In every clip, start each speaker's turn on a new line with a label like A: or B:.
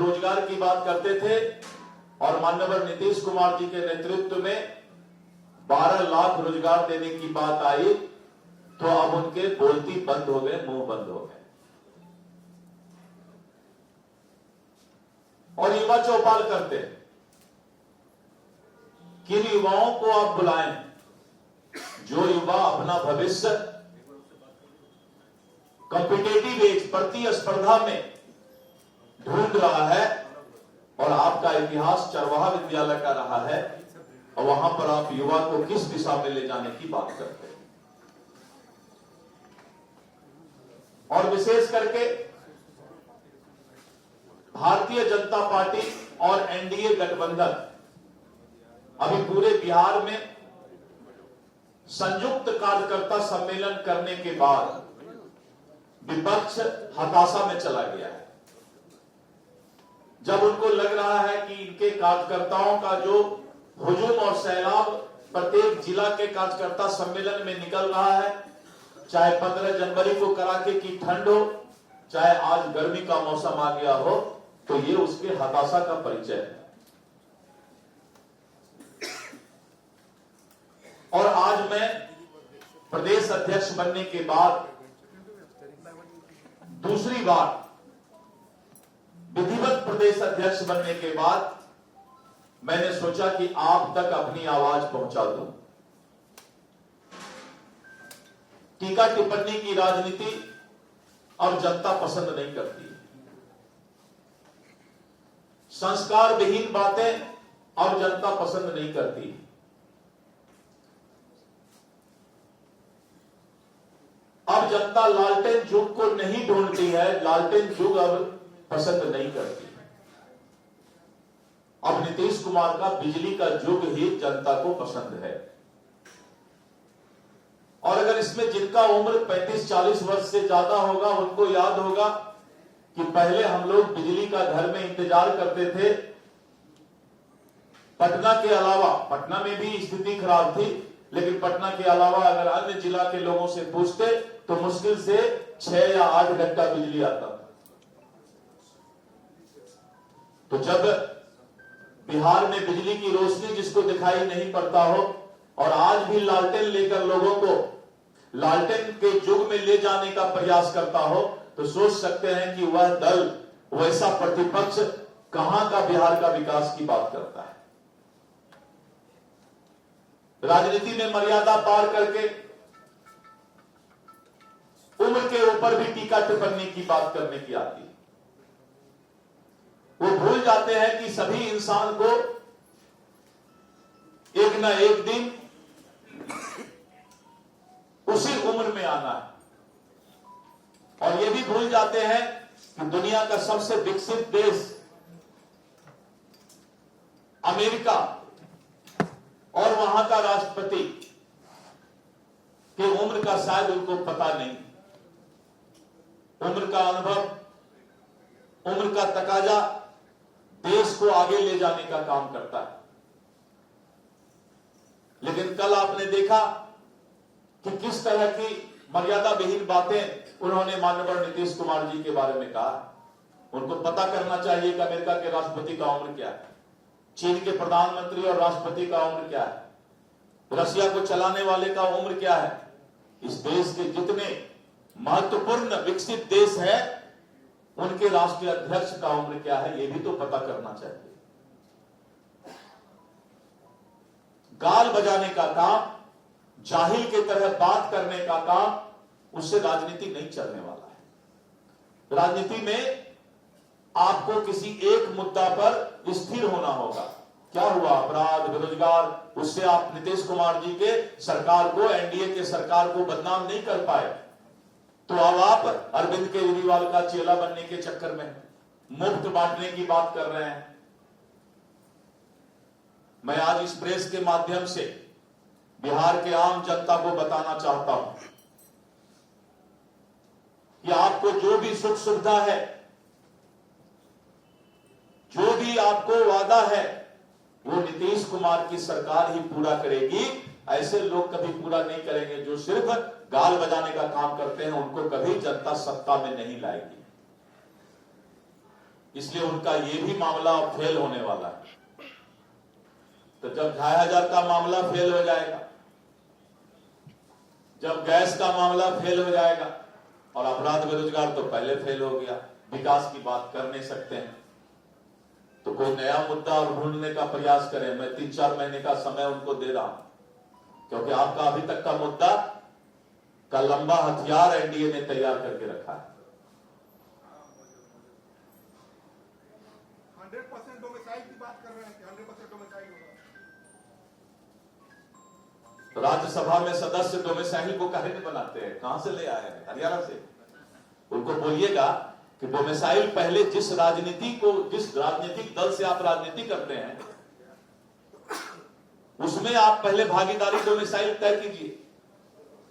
A: रोजगार की बात करते थे और माननीय नीतीश कुमार जी के नेतृत्व में 12 लाख रोजगार देने की बात आई तो अब उनके बोलती बंद हो गए, मुंह बंद हो गए। और युवा चौपाल करते हैं। किन युवाओं को आप बुलाएं जो युवा अपना भविष्य कॉम्पिटिटिव एज, प्रतिस्पर्धा में ढूंढ रहा है, और आपका इतिहास चरवाहा विद्यालय का रहा है, और वहां पर आप युवा को किस दिशा में ले जाने की बात करते हैं। और विशेष करके भारतीय जनता पार्टी और एनडीए गठबंधन अभी पूरे बिहार में संयुक्त कार्यकर्ता सम्मेलन करने के बाद विपक्ष हताशा में चला गया है। जब उनको लग रहा है कि इनके कार्यकर्ताओं का जो हुजूम और सैलाब प्रत्येक जिला के कार्यकर्ता सम्मेलन में निकल रहा है, चाहे 15 जनवरी को कड़ाके की ठंड हो, चाहे आज गर्मी का मौसम आ गया हो, तो ये उसके हताशा का परिचय है। और आज मैं प्रदेश अध्यक्ष बनने के बाद दूसरी बार, विधिवत प्रदेश अध्यक्ष बनने के बाद मैंने सोचा कि आप तक अपनी आवाज पहुंचा दूं। टीका टिप्पणी की राजनीति और जनता पसंद नहीं करती। संस्कार विहीन बातें और जनता पसंद नहीं करती। अब जनता लालटेन युग को नहीं ढूंढती है, लालटेन युग अब पसंद नहीं करती। अब नीतीश कुमार का बिजली का युग ही जनता को पसंद है। और अगर इसमें जिनका उम्र 35-40 वर्ष से ज्यादा होगा उनको याद होगा कि पहले हम लोग बिजली का घर में इंतजार करते थे। पटना के अलावा, पटना में भी स्थिति खराब थी, लेकिन पटना के अलावा अगर अन्य जिला के लोगों से पूछते तो मुश्किल से 6 या 8 घंटा बिजली आता था। तो जब बिहार में बिजली की रोशनी जिसको दिखाई नहीं पड़ता हो और आज भी लालटेन लेकर लोगों को लालटेन के युग में ले जाने का प्रयास करता हो, तो सोच सकते हैं कि वह दल, वैसा प्रतिपक्ष कहां का बिहार का विकास की बात करता है। राजनीति में मर्यादा पार करके उम्र के ऊपर भी टीका टिप्पणी की बात करने की आती है। वो भूल जाते हैं कि सभी इंसान को एक ना एक दिन उसी उम्र में आना है। और ये भी भूल जाते हैं कि दुनिया का सबसे विकसित देश अमेरिका और वहां का राष्ट्रपति के उम्र का शायद उनको पता नहीं। उम्र का अनुभव, उम्र का तकाजा देश को आगे ले जाने का काम करता है। लेकिन कल आपने देखा कि किस तरह की मर्यादा विहीन बातें उन्होंने माननीय नीतीश कुमार जी के बारे में कहा। उनको पता करना चाहिए कि अमेरिका के राष्ट्रपति का उम्र क्या है, चीन के प्रधानमंत्री और राष्ट्रपति का उम्र क्या है, रशिया को चलाने वाले का उम्र क्या है। इस देश के जितने महत्वपूर्ण विकसित देश है उनके राष्ट्रीय अध्यक्ष का उम्र क्या है, यह भी तो पता करना चाहिए। गाल बजाने का काम, जाहिल के तरह बात करने का काम, उससे राजनीति नहीं चलने वाला है। राजनीति में आपको किसी एक मुद्दा पर स्थिर होना होगा। क्या हुआ? अपराध, बेरोजगार, उससे आप नीतीश कुमार जी के सरकार को, एनडीए के सरकार को बदनाम नहीं कर पाए। तो अब आप अरविंद केजरीवाल का चेला बनने के चक्कर में मुफ्त बांटने की बात कर रहे हैं। मैं आज इस प्रेस के माध्यम से बिहार के आम जनता को बताना चाहता हूं कि आपको जो भी सुख सुविधा है, जो भी आपको वादा है, वो नीतीश कुमार की सरकार ही पूरा करेगी। ऐसे लोग कभी पूरा नहीं करेंगे जो सिर्फ गाल बजाने का काम करते हैं। उनको कभी जनता सत्ता में नहीं लाएगी। इसलिए उनका ये भी मामला फेल होने वाला है। तो जब 2500 का मामला फेल हो जाएगा, जब गैस का मामला फेल हो जाएगा, और अपराध बेरोजगार तो पहले फेल हो गया, विकास की बात कर नहीं सकते हैं, तो कोई नया मुद्दा और ढूंढने का प्रयास करें। मैं 3-4 महीने का समय उनको दे रहा हूं, क्योंकि आपका अभी तक का मुद्दा का लंबा हथियार एनडीए ने तैयार करके रखा है।
B: 100% डोमिसाइल की बात कर रहे हैं कि 100% डोमिसाइल होगा।
A: तो राज्यसभा में सदस्य डोमिसाइल को काहे नहीं बनाते हैं? कहां से ले आए हैं? हरियाणा से। उनको बोलिएगा कि डोमिसाइल पहले जिस राजनीतिक दल से आप राजनीति करते हैं, उसमें आप पहले भागीदारी डोमिसाइल तय कीजिए।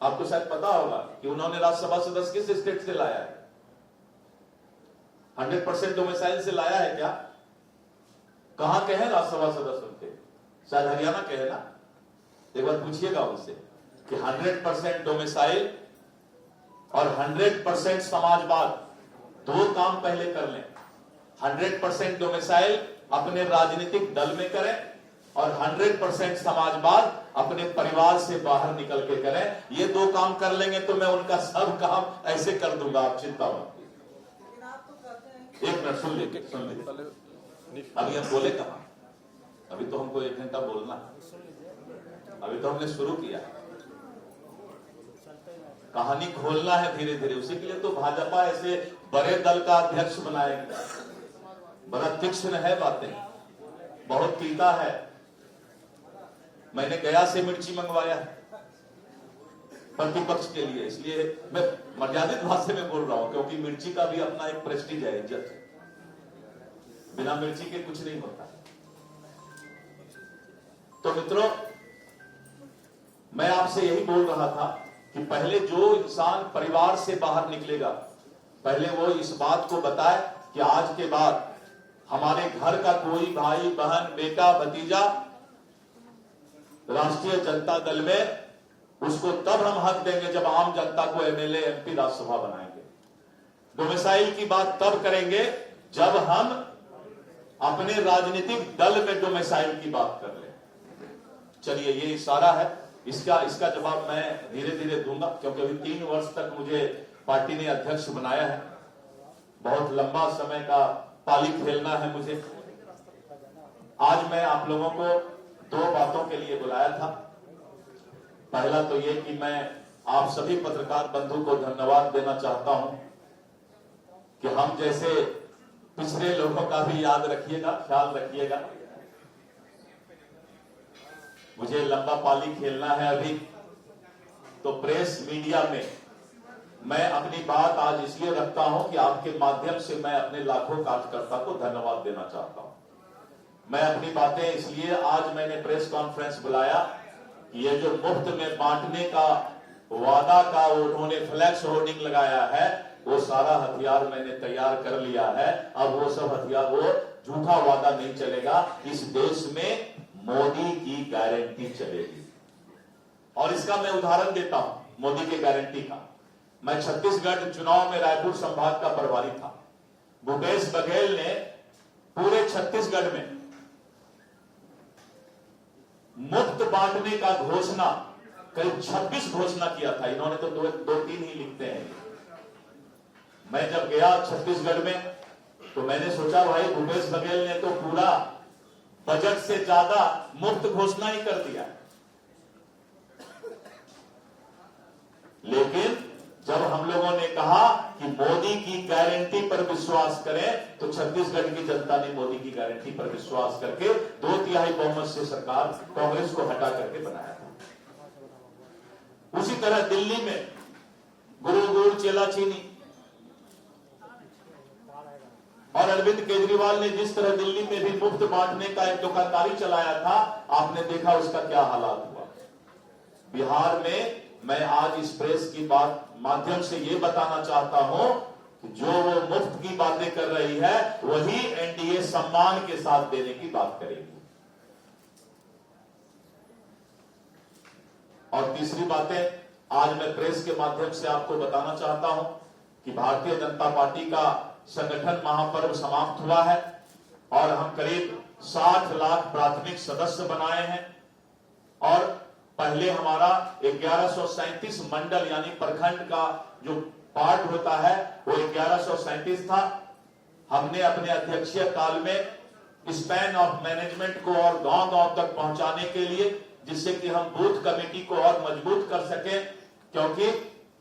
A: आपको शायद पता होगा कि उन्होंने राज्यसभा सदस्य किस स्टेट से लाया है। 100% डोमिसाइल से लाया है क्या? कहां के हैं राज्यसभा सदस्य उनके? शायद हरियाणा के हैं ना। एक बार पूछिएगा उनसे कि 100% डोमिसाइल और 100% समाजवाद, दो काम पहले कर लें। 100% डोमिसाइल अपने राजनीतिक दल में करें और 100% समाजवाद अपने परिवार से बाहर निकल के करें। ये दो काम कर लेंगे तो मैं उनका सब काम ऐसे कर दूंगा, आप चिंता मत कीजिए। एक मिनट सुन लीजिए। अभी हम बोले कहां? अभी तो हमको 1 घंटा बोलना है, अभी तो हमने शुरू किया। कहानी खोलना है धीरे धीरे। उसी के लिए तो भाजपा ऐसे बड़े दल का अध्यक्ष बनाएगी। बड़ा तीक्ष्ण है बातें, बहुत तीता है। मैंने गया से मिर्ची मंगवाया प्रतिपक्ष के लिए, इसलिए मैं मर्यादित भाषा में बोल रहा हूं, क्योंकि मिर्ची का भी अपना एक प्रेस्टीज है, इज्जत है। बिना मिर्ची के कुछ नहीं होता। तो मित्रों, मैं आपसे यही बोल रहा था कि पहले जो इंसान परिवार से बाहर निकलेगा, पहले वो इस बात को बताए कि आज के बाद हमारे घर का कोई भाई बहन बेटा भतीजा राष्ट्रीय जनता दल में, उसको तब हम हक देंगे जब आम जनता को एमएलए एमपी राज्यसभा बनाएंगे। डोमिसाइल की बात तब करेंगे जब हम अपने राजनीतिक दल में डोमिसाइल की बात कर ले। चलिए, ये इशारा है। इसका जवाब मैं धीरे धीरे दूंगा, क्योंकि अभी 3 वर्ष तक मुझे पार्टी ने अध्यक्ष बनाया है। बहुत लंबा समय का पाली खेलना है मुझे। आज मैं आप लोगों को 2 बातों के लिए बुलाया था। पहला तो ये कि मैं आप सभी पत्रकार बंधु को धन्यवाद देना चाहता हूं कि हम जैसे पिछड़े लोगों का भी याद रखिएगा, ख्याल रखिएगा। मुझे लंबा पाली खेलना है अभी, तो प्रेस मीडिया में मैं अपनी बात आज इसलिए रखता हूं कि आपके माध्यम से मैं अपने लाखों कार्यकर्ता को धन्यवाद देना चाहता हूं। मैं अपनी बातें इसलिए आज मैंने प्रेस कॉन्फ्रेंस बुलाया कि ये जो मुफ्त में बांटने का वादा का उन्होंने फ्लैक्स होर्डिंग लगाया है, वो सारा हथियार मैंने तैयार कर लिया है। अब वो सब हथियार, वो झूठा वादा नहीं चलेगा। इस देश में मोदी की गारंटी चलेगी। और इसका मैं उदाहरण देता हूं मोदी की गारंटी का। मैं छत्तीसगढ़ चुनाव में रायपुर संभाग का प्रभारी था। भूपेश बघेल ने पूरे छत्तीसगढ़ में मुफ्त बांटने का घोषणा करीब 26 घोषणा किया था। इन्होंने तो 2-3 ही लिखते हैं। मैं जब गया छत्तीसगढ़ में तो मैंने सोचा भाई भूपेश बघेल ने तो पूरा बजट से ज्यादा मुफ्त घोषणा ही कर दिया। लेकिन जब हम लोगों ने कहा कि मोदी की गारंटी पर विश्वास करें, तो छत्तीसगढ़ की जनता ने मोदी की गारंटी पर विश्वास करके 2/3 बहुमत से सरकार कांग्रेस को हटा करके बनाया था। उसी तरह दिल्ली में गुरु गुड़ चेला चीनी और अरविंद केजरीवाल ने जिस तरह दिल्ली में भी मुफ्त बांटने का एक दुकानदारी चलाया था, आपने देखा उसका क्या हालात हुआ। बिहार में मैं आज इस प्रेस की बात माध्यम से ये बताना चाहता हूं कि जो वो मुफ्त की बातें कर रही है, वही एनडीए सम्मान के साथ देने की बात करेगी। और तीसरी बातें आज मैं प्रेस के माध्यम से आपको बताना चाहता हूं कि भारतीय जनता पार्टी का संगठन महापर्व समाप्त हुआ है और हम करीब 60 लाख प्राथमिक सदस्य बनाए हैं। और पहले हमारा 1137 मंडल यानी प्रखंड का जो पार्ट होता है वो 1137 था। हमने अपने अध्यक्षीय काल में स्पैन ऑफ मैनेजमेंट को और गांव-गांव तक पहुंचाने के लिए, जिससे कि हम बूथ कमेटी को और मजबूत कर सके, क्योंकि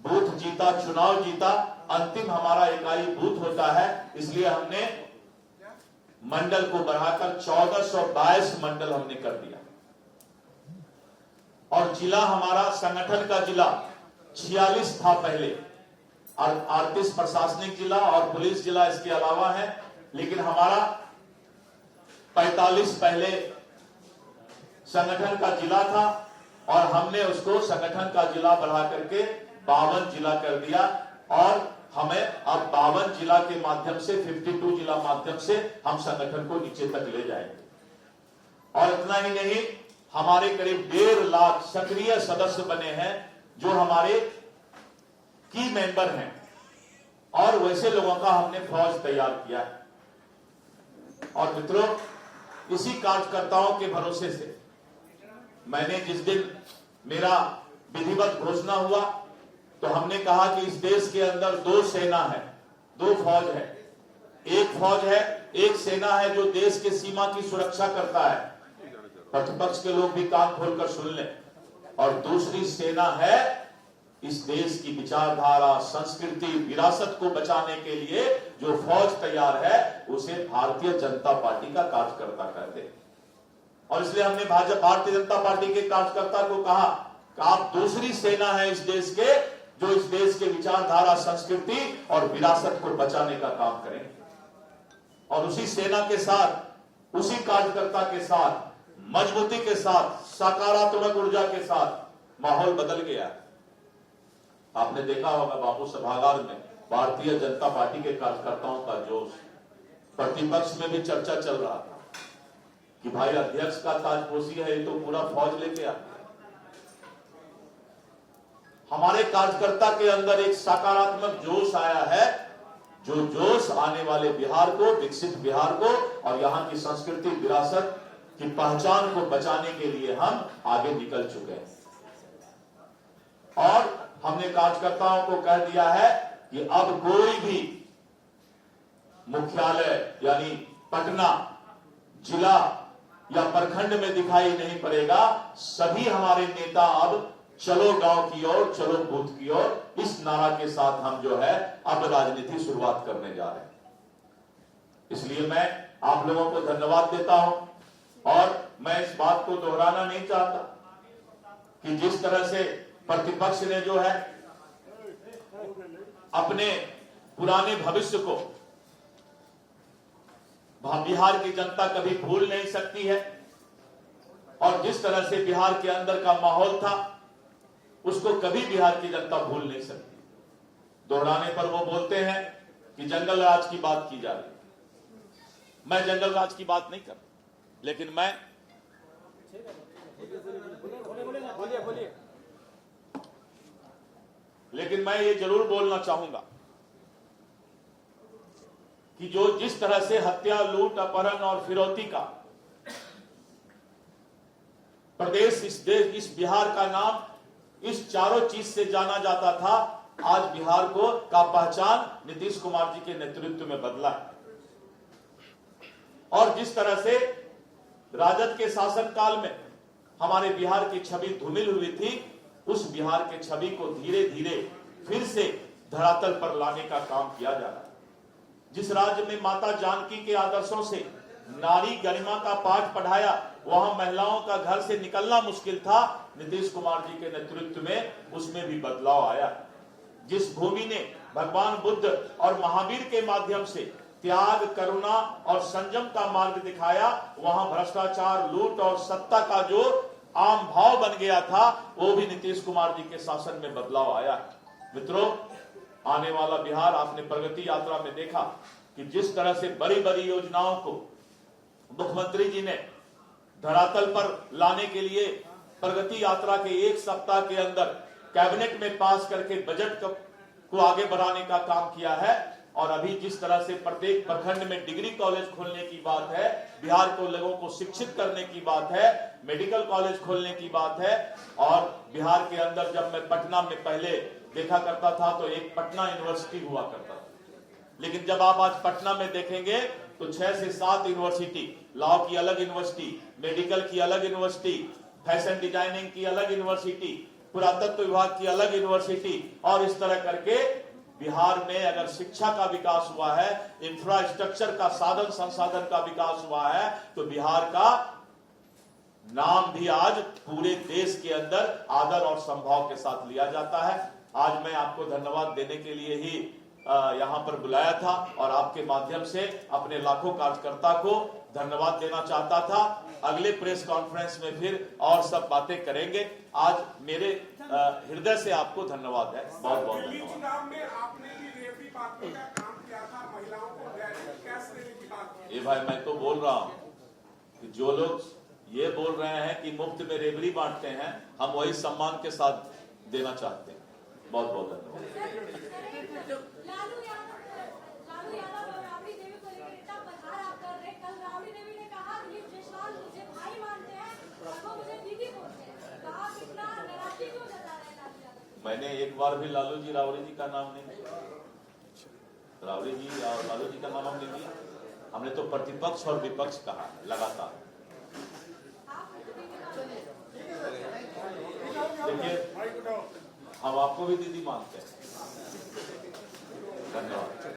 A: बूथ जीता चुनाव जीता, अंतिम हमारा इकाई बूथ होता है। इसलिए हमने मंडल को बढ़ाकर 1422 मंडल हमने कर दिया। और जिला हमारा संगठन का जिला 46 था पहले, और 38 प्रशासनिक जिला और पुलिस जिला इसके अलावा है, लेकिन हमारा 45 पहले संगठन का जिला था और हमने उसको संगठन का जिला बढ़ा करके 52 जिला कर दिया। और हमें अब 52 जिला के माध्यम से 52 जिला माध्यम से हम संगठन को नीचे तक ले जाएंगे। और इतना ही नहीं, हमारे करीब 1.5 लाख सक्रिय सदस्य बने हैं जो हमारे की मेंबर हैं, और वैसे लोगों का हमने फौज तैयार किया है। और मित्रों, इसी कार्यकर्ताओं के भरोसे से मैंने जिस दिन मेरा विधिवत घोषणा हुआ तो हमने कहा कि इस देश के अंदर 2 सेना है, 2 फौज है। एक फौज है, एक सेना है जो देश के सीमा की सुरक्षा करता है, प्रतिपक्ष के लोग भी कान खोलकर सुन लें। और दूसरी सेना है इस देश की विचारधारा, संस्कृति, विरासत को बचाने के लिए जो फौज तैयार है उसे भारतीय जनता पार्टी का कार्यकर्ता कहते हैं। और इसलिए हमने भारतीय जनता पार्टी के कार्यकर्ता को कहा कि आप दूसरी सेना है इस देश के, जो इस देश के विचारधारा, संस्कृति और विरासत को बचाने का काम करें। और उसी सेना के साथ, उसी कार्यकर्ता के साथ, मजबूती के साथ, सकारात्मक ऊर्जा के साथ माहौल बदल गया। आपने देखा होगा बापू सभागार में भारतीय जनता पार्टी के कार्यकर्ताओं का जोश, प्रतिपक्ष में भी चर्चा चल रहा था कि भाई अध्यक्ष का ताजपोशी है, ये तो पूरा फौज लेके आ। हमारे कार्यकर्ता के अंदर एक सकारात्मक जोश आया है, जो जोश आने वाले बिहार को, विकसित बिहार को और यहाँ की संस्कृति, विरासत की पहचान को बचाने के लिए हम आगे निकल चुके हैं। और हमने कार्यकर्ताओं को कह दिया है कि अब कोई भी मुख्यालय यानी पटना, जिला या प्रखंड में दिखाई नहीं पड़ेगा। सभी हमारे नेता अब चलो गांव की ओर, चलो बूथ की ओर, इस नारा के साथ हम जो है अब राजनीति शुरुआत करने जा रहे हैं। इसलिए मैं आप लोगों को धन्यवाद देता हूं और मैं इस बात को दोहराना नहीं चाहता कि जिस तरह से प्रतिपक्ष ने जो है अपने पुराने भविष्य को बिहार की जनता कभी भूल नहीं सकती है, और जिस तरह से बिहार के अंदर का माहौल था उसको कभी बिहार की जनता भूल नहीं सकती। दोहराने पर वो बोलते हैं कि जंगल राज की बात की जा रही है। मैं जंगल राज की बात नहीं कर, लेकिन मैं लेकिन मैं ये जरूर बोलना चाहूंगा कि जो जिस तरह से हत्या, लूट, अपहरण और फिरौती का प्रदेश, इस बिहार का नाम इस चारों चीज से जाना जाता था, आज बिहार को का पहचान नीतीश कुमार जी के नेतृत्व में बदला है। और जिस तरह से राजद के शासनकाल में हमारे बिहार की छवि धूमिल हुई थी, उस बिहार के छवि को धीरे धीरे फिर से धरातल पर लाने का काम किया जा रहा है। जिस राज्य में माता जानकी के आदर्शों से नारी गरिमा का पाठ पढ़ाया, वहां महिलाओं का घर से निकलना मुश्किल था, नीतीश कुमार जी के नेतृत्व में उसमें भी बदलाव आया। जिस भूमि ने भगवान बुद्ध और महावीर के माध्यम से त्याग, करुणा और संयम का मार्ग दिखाया, वहां भ्रष्टाचार, लूट और सत्ता का जो आम भाव बन गया था, वो भी नीतीश कुमार जी के शासन में बदलाव आया। मित्रों, आने वाला बिहार आपने प्रगति यात्रा में देखा कि जिस तरह से बड़ी बड़ी योजनाओं को मुख्यमंत्री जी ने धरातल पर लाने के लिए प्रगति यात्रा के 1 सप्ताह के अंदर कैबिनेट में पास करके बजट को आगे बढ़ाने का काम किया है। और अभी जिस तरह से प्रत्येक प्रखंड में डिग्री कॉलेज खोलने की बात है, बिहार को लोगों को शिक्षित करने की बात है, मेडिकल कॉलेज खोलने की बात है। और बिहार के अंदर जब मैं पटना में पहले देखा करता था तो एक पटना यूनिवर्सिटी हुआ करता था, लेकिन जब आप आज पटना में देखेंगे तो 6 से 7 यूनिवर्सिटी, लॉ की अलग यूनिवर्सिटी, मेडिकल की अलग यूनिवर्सिटी, फैशन डिजाइनिंग की अलग यूनिवर्सिटी, पुरातत्व विभाग की अलग यूनिवर्सिटी, और इस तरह करके बिहार में अगर शिक्षा का विकास हुआ है, इंफ्रास्ट्रक्चर का साधन संसाधन का विकास हुआ है, तो बिहार का नाम भी आज पूरे देश के अंदर आदर और संभाव के साथ लिया जाता है। आज मैं आपको धन्यवाद देने के लिए ही यहां पर बुलाया था और आपके माध्यम से अपने लाखों कार्यकर्ता को धन्यवाद देना चाहता था। अगले प्रेस कॉन्फ्रेंस में फिर और सब बातें करेंगे। आज मेरे हृदय से आपको धन्यवाद है, बहुत बहुत धन्यवाद।
B: चुनाव में आपने भी रेफरी पार्टी का काम किया था, महिलाओं को कैश देने की बात की।
A: ये भाई मैं तो बोल रहा हूं कि जो लोग ये बोल रहे हैं कि मुफ्त में रेवड़ी बांटते हैं, हम वही सम्मान के साथ देना चाहते हैं। बहुत बहुत धन्यवाद।
C: लालू यादव और राबड़ी देवी को लेकर इतना प्रहार आप कर रहे हैं। कल राबड़ी देवी ने कहा कि जयसवाल मुझे भाई मानते हैं और वो मुझे दीदी बोलते हैं, तो आप इतना नाराजगी क्यों जता रहे हैं लालू यादव?
A: मैंने एक बार भी लालू जी राबड़ी जी का नाम नहीं लिया। राबड़ी जी और लालू जी का नाम हम नहीं लिया। हमने तो प्रतिपक्ष और विपक्ष कहा लगातार। देखिए, हम आपको भी दीदी मानते हैं। धन्यवाद।